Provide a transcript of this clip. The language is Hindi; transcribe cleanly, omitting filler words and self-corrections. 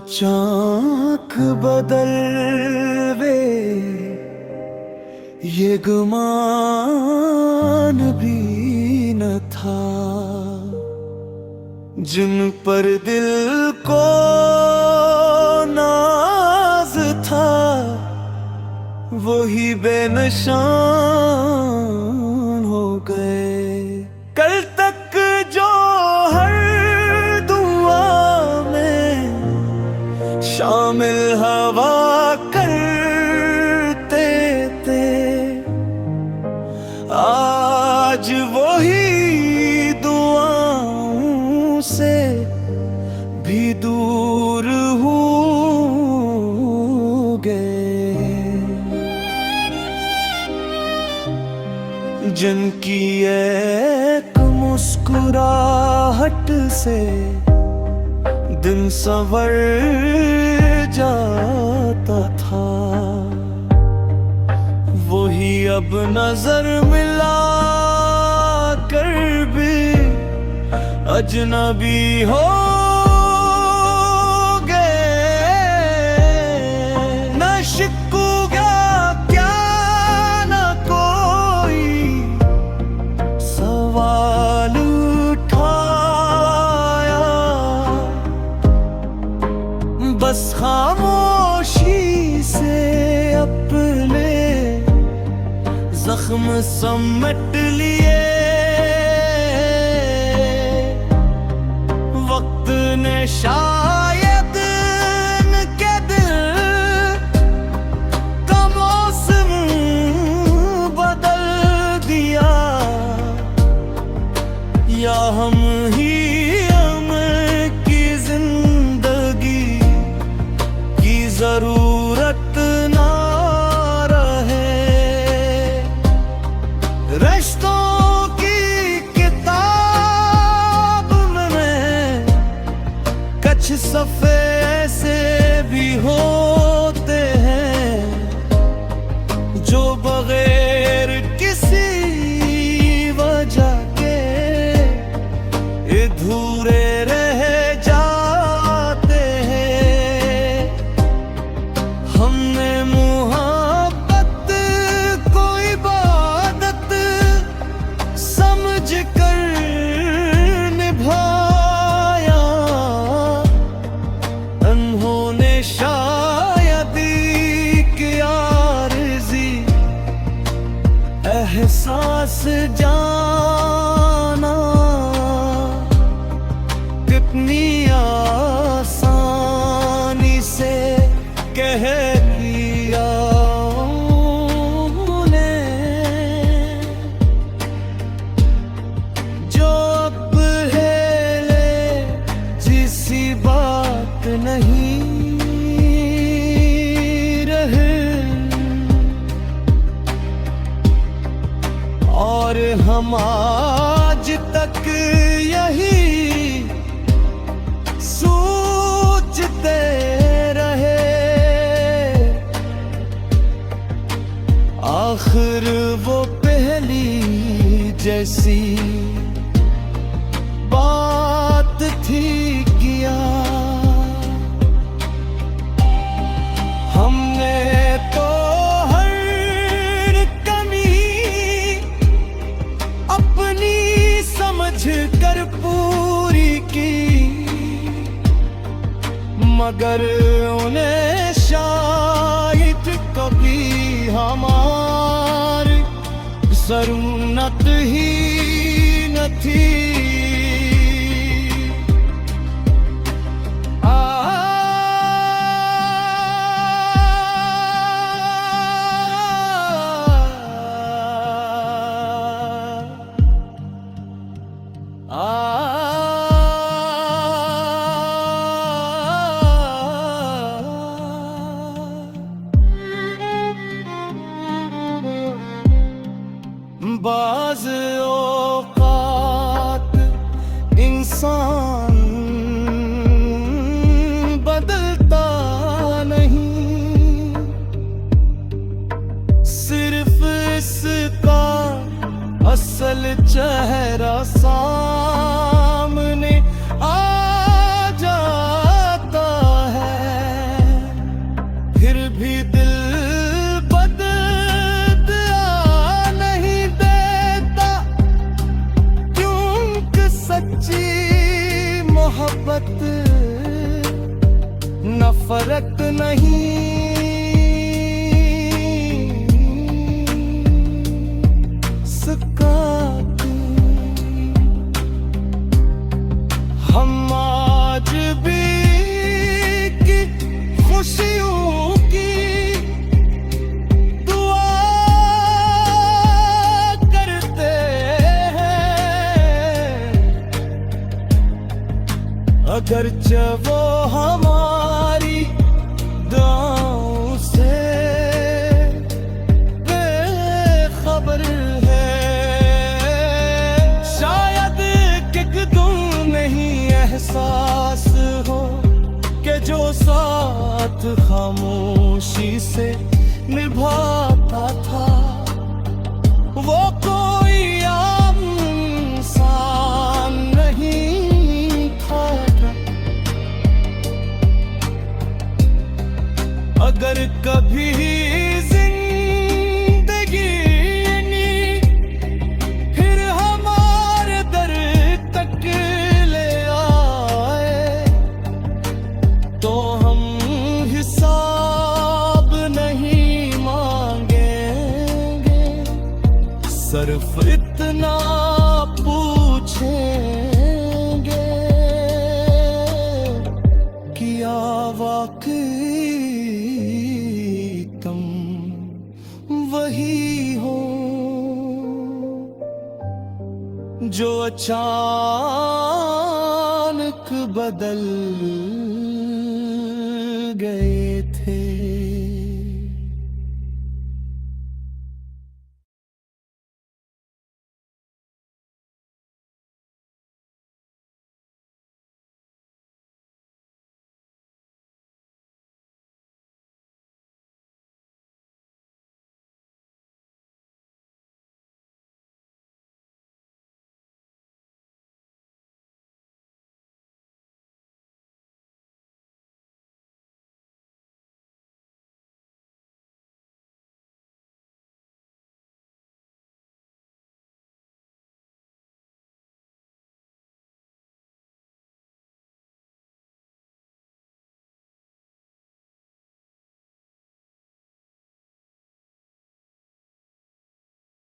चाक बदल वे ये गुमान भी न था। जिन पर दिल को नाज था वही बेनिशान हो गए। कल तक जो हर दुआ में शामिल हवा करते थे, आज वही दुआओं से भी दूर हो गए। जिनकी एक मुस्कुराहट से दिन संवर जाता था, वही अब नजर मिला कर भी अजनबी हो गए। न शिकूगा क्या न कोई सवाल उठाया, बस खामोशी से अपने जख्म समेट लिए। वक्त ने शायद इनके दिल का मौसम बदल दिया, या हम ही की जिंदगी की जरूरत ना रहे। रिश्तों की किताब में कुछ सफ़े ऐसे भी होते हैं जो बगैर किसी वजह के अधूरे रह जाते हैं। हमने मोहब्बत को इबादत समझ कर निभाया, उन्होंने शायद की आरज़ी एहसास जाना कितनी आसानी से कह दिया उन्हें। जो अब है जिसी बात नहीं रहे, और हम आज तक यही सोचते रहे। आखिर वो पहली जैसी बात थी किया, हमने तो हर कमी अपनी समझ कर पूरी की, मगर उन्हें शायद कभी हमारी ज़रूरत ही न थी। बाज़ औक़ात इंसान बदलता नहीं, सिर्फ इसका असल चेहरा सामने आ जाता है। अगरचे वो हमारी दुआओं से बेखबर है। शायद कि तुम नहीं एहसास हो कि जो साथ खामोशी से निभाता था वो कोई आम इंसान नहीं था। अगर कभी जिंदगी फिर हमारे दर तक ले आए तो हम हिसाब नहीं मांगेंगे, सिर्फ इतना पूछेंगे क्या वाकई तुम वही हो जो अचानक बदल